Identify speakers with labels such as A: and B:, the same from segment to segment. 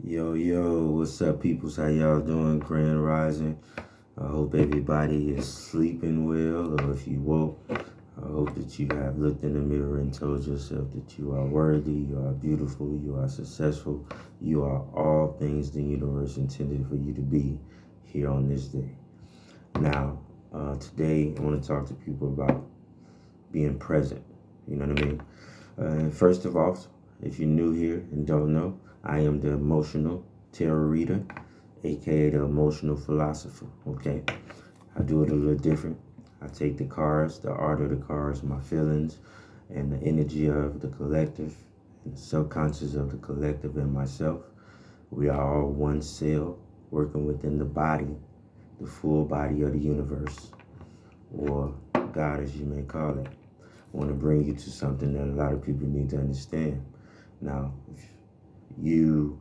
A: Yo, what's up, peoples? How y'all doing? Grand Rising. I hope everybody is sleeping well, or if you woke, I hope that you have looked in the mirror and told yourself that you are worthy, you are beautiful, you are successful, you are all things the universe intended for you to be here on this day. Now, today I want to talk to people about being present. You know what I mean? First of all, if you're new here and don't know, I am the emotional tarot reader, aka the emotional philosopher. Okay, I do it a little different. I take the cards, the art of the cards, my feelings, and the energy of the collective, and the subconscious of the collective and myself. We are all one cell working within the body, the full body of the universe, or God as you may call it. I want to bring you to something that a lot of people need to understand. Now, if you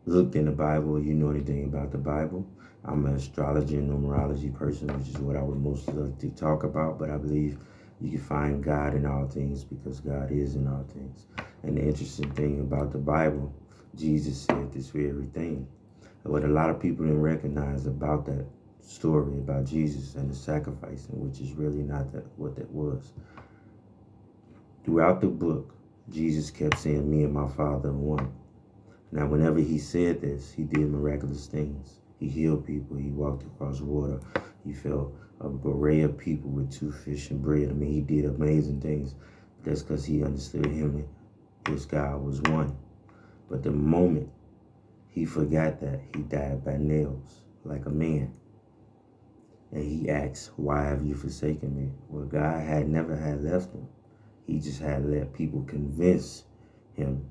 A: looked in the Bible, you know anything about the Bible, I'm an astrology and numerology person, which is what I would most love to talk about, but I believe you can find God in all things because God is in all things. And the interesting thing about the Bible, Jesus said this very thing. What a lot of people didn't recognize about that story about Jesus and the sacrificing, which is really not what that was. Throughout the book, Jesus kept saying, me and my Father are one. Now, whenever he said this, he did miraculous things. He healed people. He walked across water. He fed an array of people with 2 fish and bread. I mean, he did amazing things. That's because he understood him and his God was one. But the moment he forgot that, he died by nails like a man. And he asked, why have you forsaken me? Well, God had never had left him. He just had let people convince him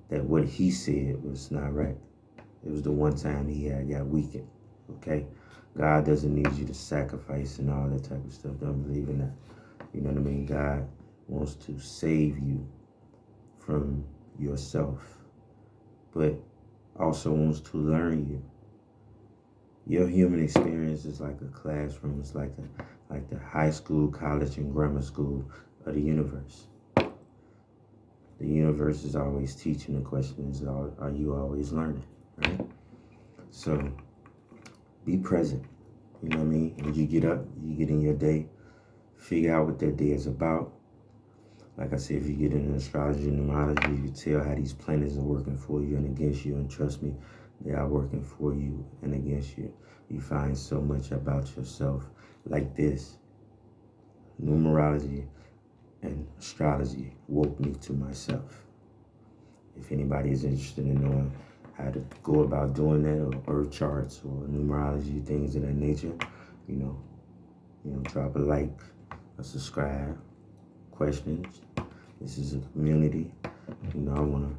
A: that what he said was not right. It was the one time he had got weakened, okay? God doesn't need you to sacrifice and all that type of stuff. Don't believe in that. You know what I mean? God wants to save you from yourself, but also wants to learn you. Your human experience is like a classroom. It's like the high school, college, and grammar school of the universe. The universe is always teaching. The question is, are you always learning, right? So be present. You know what I mean? When you get up, you get in your day, figure out what that day is about. Like I said, if you get into astrology and numerology, you can tell how these planets are working for you and against you. And trust me, they are working for you and against you. You find so much about yourself like this. Numerology and astrology woke me to myself. If anybody is interested in knowing how to go about doing that, or earth charts or numerology, things of that nature, you know, drop a like, a subscribe, questions. This is a community. You know, I want to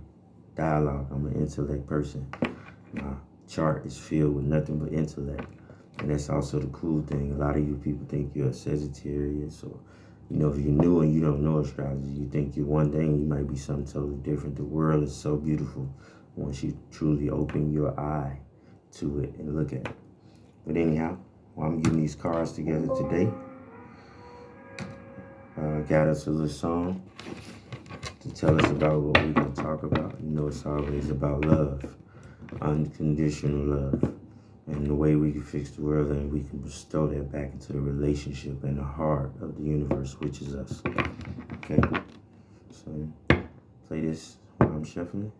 A: dialogue. I'm an intellect person. My chart is filled with nothing but intellect. And that's also the cool thing. A lot of you people think you're a Sagittarius, or, you know, if you're new and you don't know astrology, you think you're one thing, you might be something totally different. The world is so beautiful once you truly open your eye to it and look at it. But anyhow, while I'm getting these cards together today, got us a little song to tell us about what we're going to talk about. You know, it's always about love, unconditional love, and the way we can fix the world and we can bestow that back into the relationship and the heart of the universe, which is us. Okay? So, play this while I'm shuffling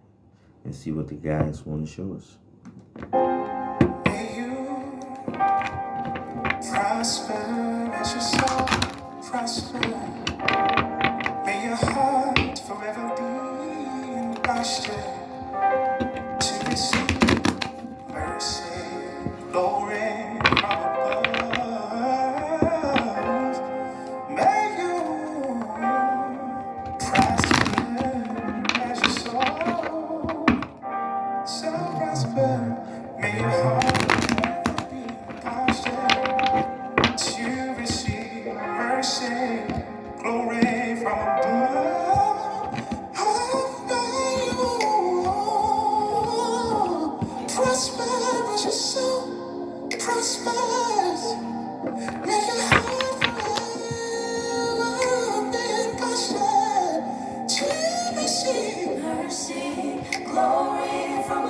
A: and see what the guys want to show us. May you prosper as your soul prosper. May your heart forever be in posture to receive mercy, glory from above. May you prosper as your soul shall prosper. May your heart forever be in posture to receive mercy, glory from above. Prosper as your soul prospers. Make your heart forever be in posture to receive mercy, glory from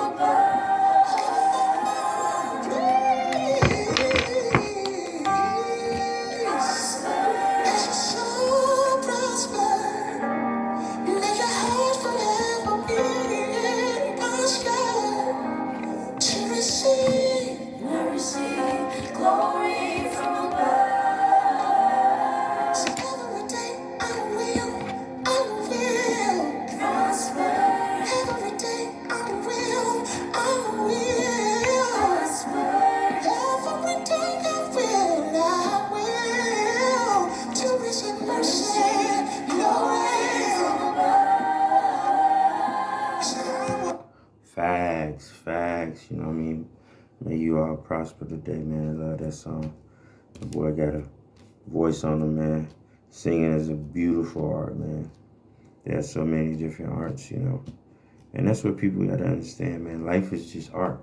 A: Facts. You know what I mean? May you all prosper today, man. I love that song. The boy got a voice on him, man. Singing is a beautiful art, man. There's so many different arts, you know. And that's what people got to understand, man. Life is just art.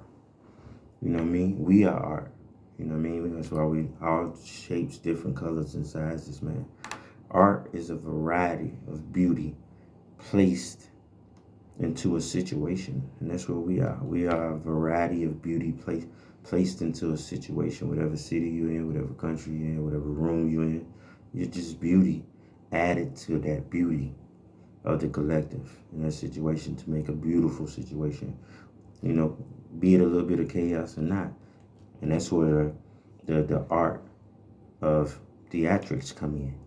A: You know what I mean? We are art. You know what I mean? That's why we all shapes, different colors and sizes, man. Art is a variety of beauty placed into a situation. And that's what we are. We are a variety of beauty placed into a situation. Whatever city you're in, whatever country you're in, whatever room you're in. You're just beauty added to that beauty of the collective in that situation to make a beautiful situation. You know, be it a little bit of chaos or not. And that's where the art of theatrics come in.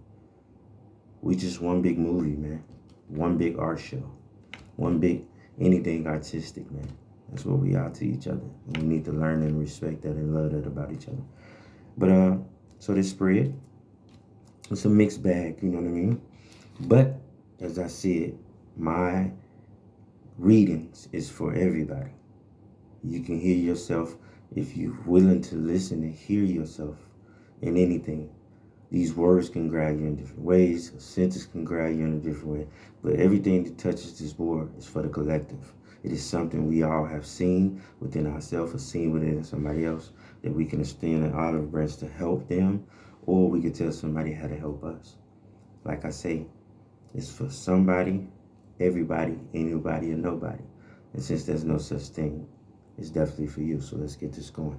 A: We just one big movie, man. One big art show. One big anything artistic, man. That's what we are to each other. And we need to learn and respect that and love that about each other. But so this spread, it's a mixed bag, you know what I mean? But as I said, my readings is for everybody. You can hear yourself if you're willing to listen and hear yourself in anything. These words can grab you in different ways. A sentence can grab you in a different way. But everything that touches this board is for the collective. It is something we all have seen within ourselves or seen within somebody else that we can extend an olive branch to help them, or we can tell somebody how to help us. Like I say, it's for somebody, everybody, anybody, and nobody. And since there's no such thing, it's definitely for you. So let's get this going.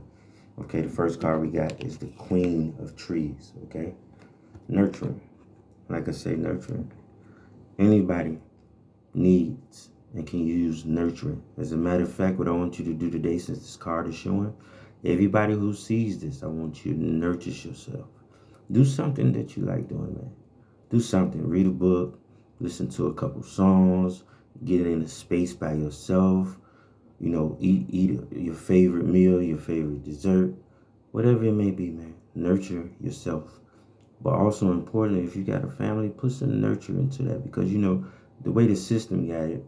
A: Okay, the first card we got is the Queen of Trees, okay? Nurturing. Like I say, nurturing. Anybody needs and can use nurturing. As a matter of fact, what I want you to do today, since this card is showing, everybody who sees this, I want you to nurture yourself. Do something that you like doing, man. Do something. Read a book, listen to a couple songs, get in a space by yourself. You know, eat your favorite meal, your favorite dessert, whatever it may be, man. Nurture yourself. But also importantly, if you got a family, put some nurture into that, because, you know, the way the system got it,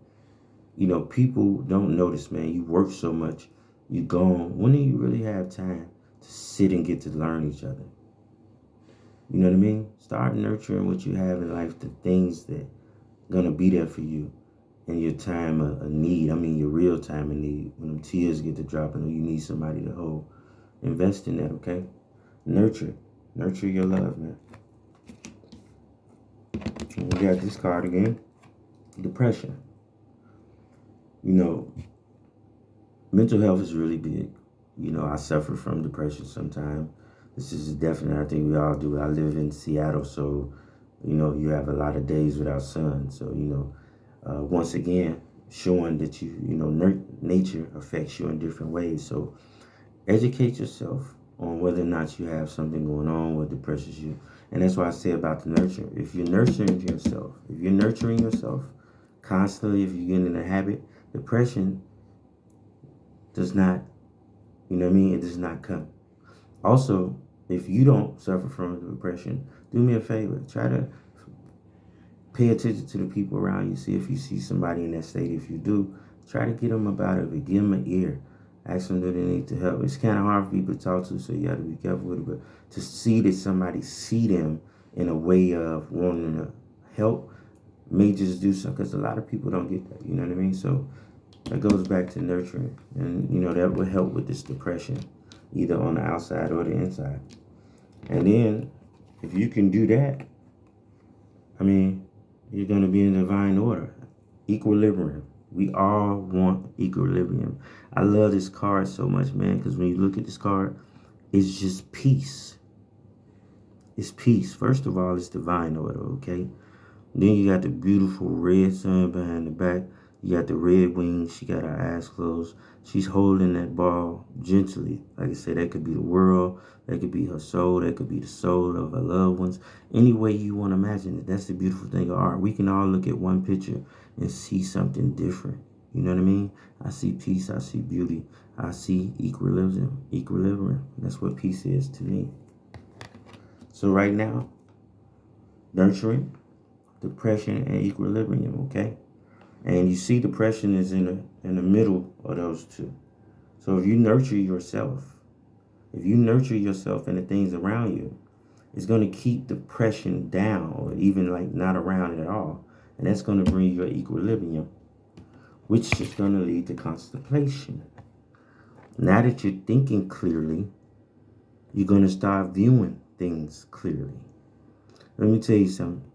A: you know, people don't notice, man. You work so much, you gone. When do you really have time to sit and get to learn each other? You know what I mean? Start nurturing what you have in life, the things that gonna be there for you in your time of need. I mean, your real time of need. When them tears get to dropping, you need somebody to hold. Invest in that, okay? Nurture. Nurture your love, man. And we got this card again. Depression. You know, mental health is really big. You know, I suffer from depression sometimes. This is definitely, I think we all do. I live in Seattle, so, you know, you have a lot of days without sun. So, you know, once again, showing that you know, nature affects you in different ways. So educate yourself on whether or not you have something going on what depresses you. And that's why I say about the nurture. If you're nurturing yourself constantly, if you get in a habit, depression does not, you know what I mean? It does not come. Also, if you don't suffer from depression, do me a favor. Try to pay attention to the people around you. See if you see somebody in that state. If you do, try to get them up out of it. Give them an ear. Ask them, do they need to help? It's kind of hard for people to talk to, so you have to be careful with it. But to see that somebody see them in a way of wanting to help may just do something, because a lot of people don't get that. You know what I mean? So that goes back to nurturing. And, you know, that will help with this depression, either on the outside or the inside. And then, if you can do that, I mean, you're going to be in divine order. Equilibrium. We all want equilibrium. I love this card so much, man, because when you look at this card, it's just peace. It's peace. First of all, it's divine order, okay? Then you got the beautiful red sun behind the back. You got the red wings. She got her eyes closed. She's holding that ball gently. Like I said, that could be the world. That could be her soul. That could be the soul of her loved ones. Any way you want to imagine it. That's the beautiful thing of art. We can all look at one picture and see something different. You know what I mean? I see peace. I see beauty. I see equilibrium. Equilibrium. That's what peace is to me. So right now, nurturing, depression, and equilibrium, okay? And you see depression is in the middle of those two. So if you nurture yourself, and the things around you, it's going to keep depression down, or even like not around at all. And that's going to bring you equilibrium, which is going to lead to contemplation. Now that you're thinking clearly, you're going to start viewing things clearly. Let me tell you something.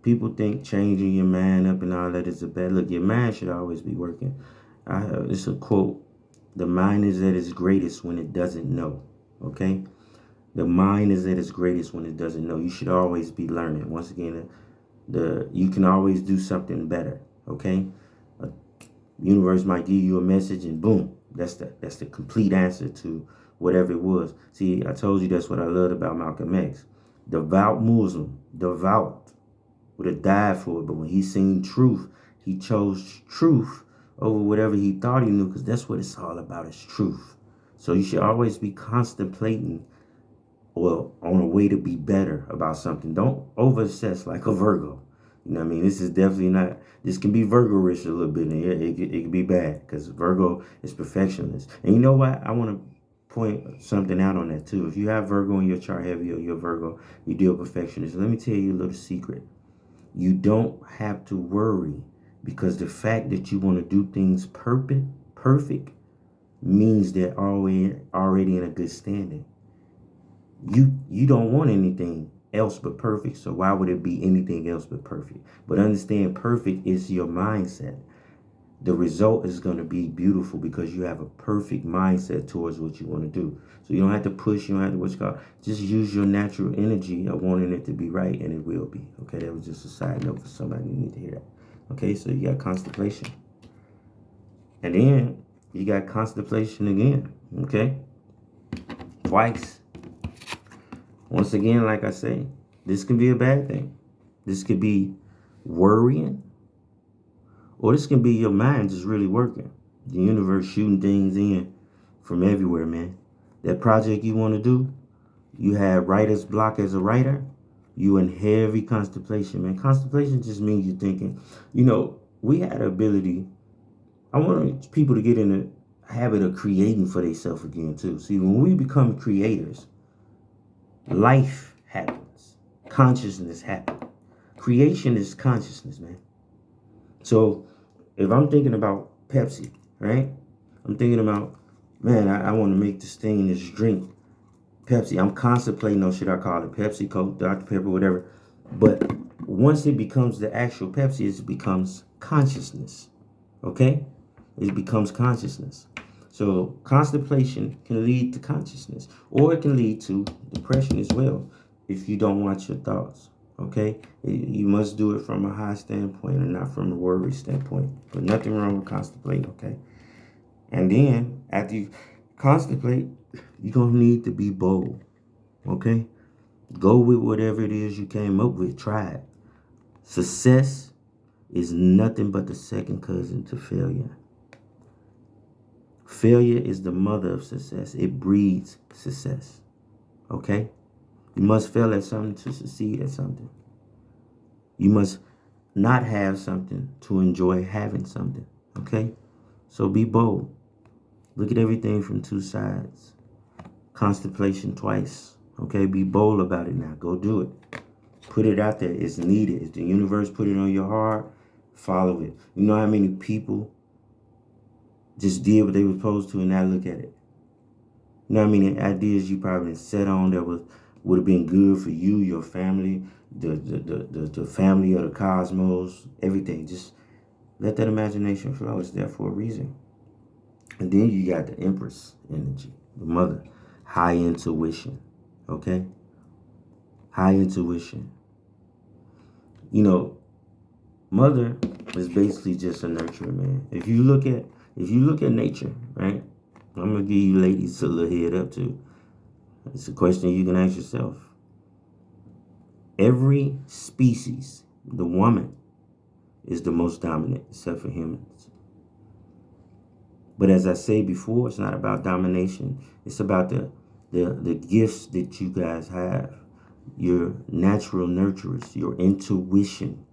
A: People think changing your mind up and all that is a bad look. Your mind should always be working. It's a quote. The mind is at its greatest when it doesn't know. Okay? The mind is at its greatest when it doesn't know. You should always be learning. Once again, you can always do something better. Okay? Universe might give you a message and boom, that's the complete answer to whatever it was. See, I told you that's what I loved about Malcolm X. Devout Muslim, devout, would have died for it, but when he seen truth, he chose truth over whatever he thought he knew, because that's what it's all about, is truth. So you should always be contemplating, well, on a way to be better about something. Don't over-obsess like a Virgo. You know what I mean? This is definitely not, this can be Virgo-ish a little bit. And it can be bad, because Virgo is perfectionist. And you know what? I want to point something out on that too. If you have Virgo in your chart heavy, or you're Virgo, you deal perfectionist. Let me tell you a little secret. You don't have to worry, because the fact that you want to do things perfect means they're already in a good standing. You don't want anything else but perfect, so why would it be anything else but perfect? But understand, perfect is your mindset. The result is going to be beautiful because you have a perfect mindset towards what you want to do. So you don't have to push, you don't have to what's called, just use your natural energy of wanting it to be right, and it will be. Okay, that was just a side note for somebody who need to hear that. Okay, so you got contemplation. And then you got contemplation again. Okay? Twice. Once again, like I say, this can be a bad thing. This could be worrying, or this can be your mind just really working. The universe shooting things in from everywhere, man. That project you want to do, you have writer's block as a writer, you in heavy contemplation, man. Contemplation just means you're thinking. You know, we had the ability, I want people to get in the habit of creating for themselves again, too. See, when we become creators, life happens. Consciousness happens. Creation is consciousness, man. So if I'm thinking about Pepsi, right? I'm thinking about, man, I want to make this thing, this drink, Pepsi. I'm contemplating on, should I call it Pepsi, Coke, Dr. Pepper, whatever. But once it becomes the actual Pepsi, it becomes consciousness. Okay? It becomes consciousness. So contemplation can lead to consciousness, or it can lead to depression as well if you don't watch your thoughts. Okay? You must do it from a high standpoint and not from a worry standpoint. But nothing wrong with contemplating, okay? And then after you contemplate, you're going to need to be bold. Okay? Go with whatever it is you came up with. Try it. Success is nothing but the second cousin to failure. Failure is the mother of success. It breeds success. Okay? You must fail at something to succeed at something. You must not have something to enjoy having something. Okay? So be bold. Look at everything from two sides. Contemplation twice. Okay? Be bold about it now. Go do it. Put it out there. It's needed. If the universe put it on your heart, follow it. You know how many people just did what they were supposed to and not look at it? You know how many ideas you probably set on that would have been good for you, your family, the family of the cosmos, everything. Just let that imagination flow. It's there for a reason. And then you got the Empress energy, the mother, high intuition. Okay? High intuition. You know, mother is basically just a nurturer, man. If you look at nature, right? I'm gonna give you ladies a little head up too. It's a question you can ask yourself. Every species, the woman is the most dominant, except for humans. But as I say before, it's not about domination. It's about the gifts that you guys have. Your natural nurturers, your intuition.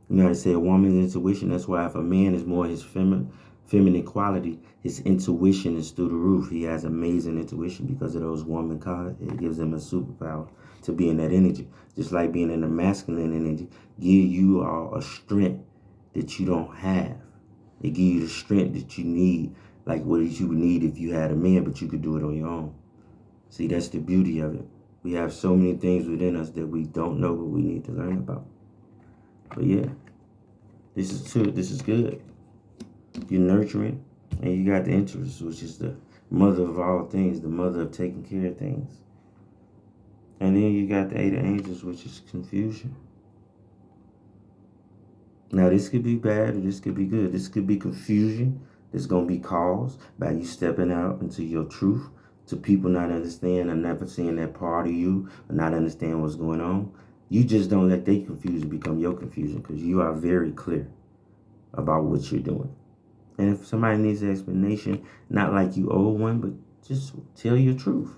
A: You know how to say a woman's intuition. That's why if a man is more his feminine quality, his intuition is through the roof. He has amazing intuition because of those woman qualities. It gives him a superpower to be in that energy. Just like being in the masculine energy, give you all a strength that you don't have. It gives you the strength that you need, like what you would need if you had a man, but you could do it on your own. See, that's the beauty of it. We have so many things within us that we don't know, but we need to learn about. But yeah, this is good. You're nurturing, and you got the interest, which is the mother of all things, the mother of taking care of things. And then you got the Eight of Angels, which is confusion. Now, this could be bad or this could be good. This could be confusion that's going to be caused by you stepping out into your truth, to people not understand or never seeing that part of you or not understand what's going on. You just don't let their confusion become your confusion because you are very clear about what you're doing. And if somebody needs an explanation, not like you owe one, but just tell your truth.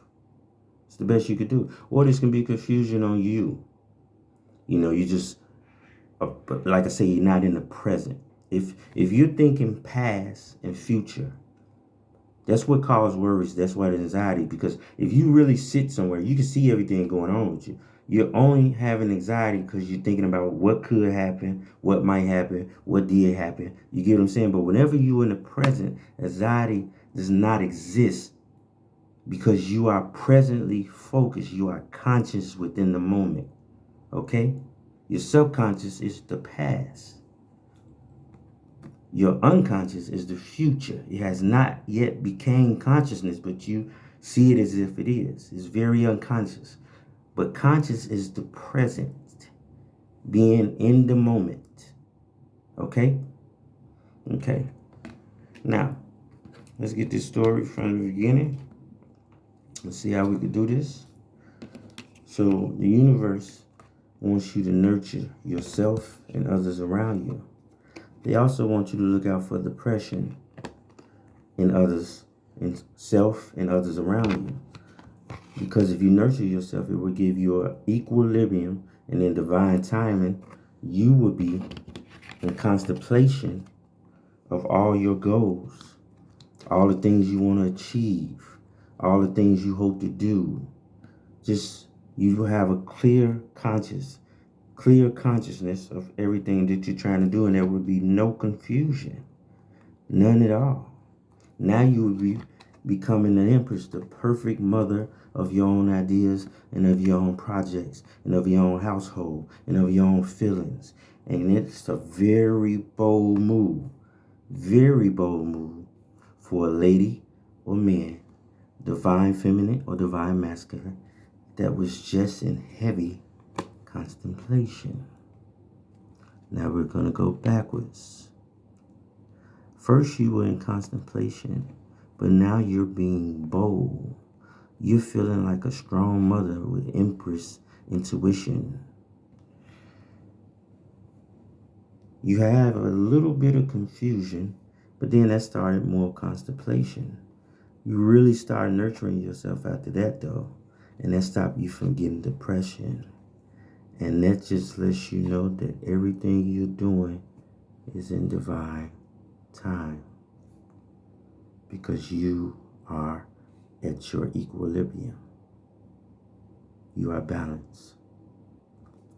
A: It's the best you could do. Or this can be confusion on you. You know, you just, like I say, you're not in the present. If you're thinking past and future, that's what causes worries. That's why there's anxiety. Because if you really sit somewhere, you can see everything going on with you. You're only having anxiety because you're thinking about what could happen, what might happen, what did happen. You get what I'm saying? But whenever you're in the present, anxiety does not exist because you are presently focused. You are conscious within the moment. Okay? Your subconscious is the past. Your unconscious is the future. It has not yet became consciousness, but you see it as if it is. It's very unconscious. But conscious is the present, being in the moment. Okay? Okay. Now, let's get this story from the beginning. Let's see how we can do this. So, the universe wants you to nurture yourself and others around you. They also want you to look out for depression in others, in self and others around you. Because if you nurture yourself, it will give you an equilibrium, and in divine timing, you will be in contemplation of all your goals, all the things you want to achieve, all the things you hope to do. Just, you will have a clear consciousness of everything that you're trying to do, and there will be no confusion, none at all. Now you will be becoming an empress, the perfect mother of your own ideas and of your own projects and of your own household and of your own feelings. And it's a very bold move for a lady or man, divine feminine or divine masculine, that was just in heavy contemplation. Now we're going to go backwards. First you were in contemplation, but now you're being bold. You're feeling like a strong mother with empress intuition. You have a little bit of confusion, but then that started more contemplation. You really start nurturing yourself after that, though, and that stopped you from getting depression. And that just lets you know that everything you're doing is in divine time, because you are at your equilibrium. You are balanced.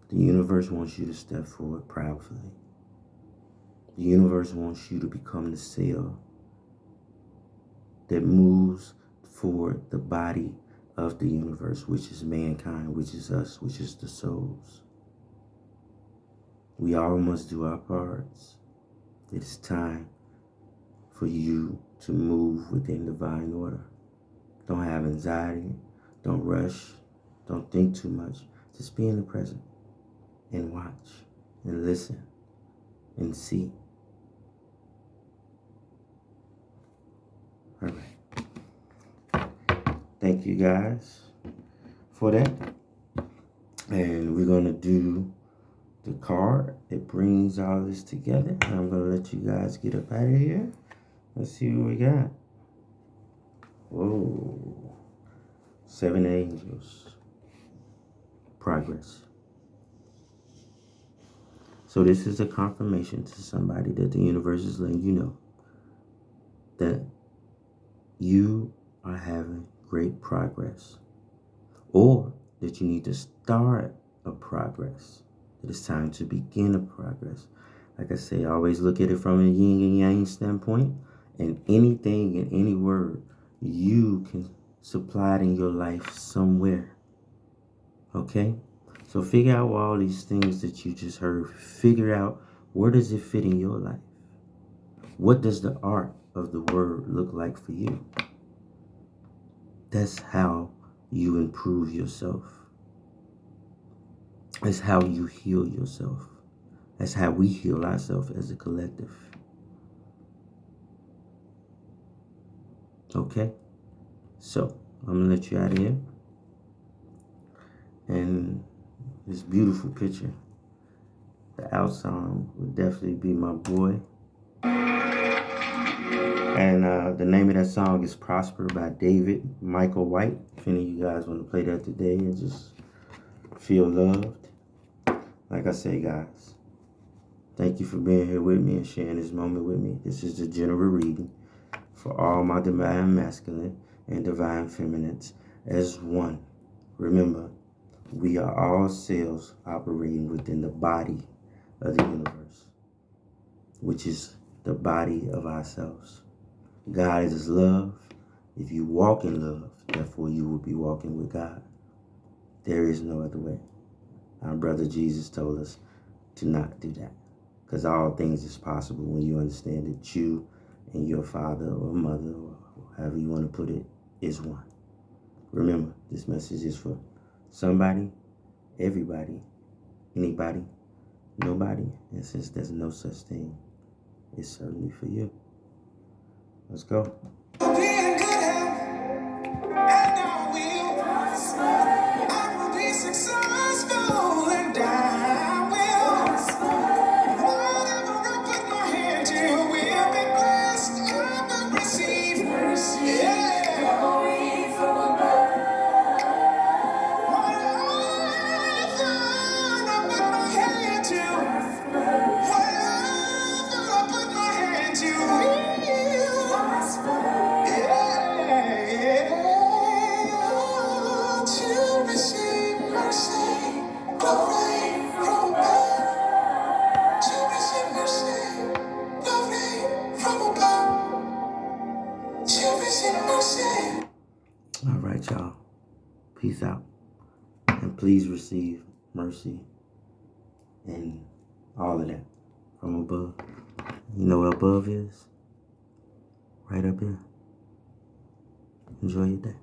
A: The universe wants you to step forward proudly. The universe wants you to become the sail that moves forward the body of the universe, which is mankind, which is us, which is the souls. We all must do our parts. It is time for you to move within divine order. Don't have anxiety. Don't rush. Don't think too much. Just be in the present and watch and listen and see. All right. Thank you guys for that. And we're going to do the card that brings all this together. And I'm going to let you guys get up out of here. Let's see what we got. Whoa. 7 angels. Progress. So this is a confirmation to somebody that the universe is letting you know that you are having great progress, or that you need to start a progress. It is time to begin a progress. Like I say, always look at it from a yin and yang standpoint, and anything and any word you can supply it in your life somewhere. Okay? So figure out all these things that you just heard. Figure out, where does it fit in your life? What does the art of the word look like for you? That's how you improve yourself. That's how you heal yourself. That's how we heal ourselves as a collective. Okay? So, I'm going to let you out of here. And this beautiful picture. The outside would definitely be my boy. And the name of that song is Prosper by David Michael White. If any of you guys want to play that today and just feel loved. Like I say, guys, thank you for being here with me and sharing this moment with me. This is the general reading for all my divine masculine and divine feminines as one. Remember, we are all cells operating within the body of the universe, which is the body of ourselves. God is love. If you walk in love, therefore you will be walking with God. There is no other way. Our brother Jesus told us to not do that, because all things is possible when you understand that you and your father or mother, or however you want to put it, is one. Remember, this message is for somebody, everybody, anybody, nobody. And since there's no such thing, it's certainly for you. Let's go. All right, y'all. Peace out. And please receive mercy and all of that from above. You know where above is? Right up here. Enjoy your day.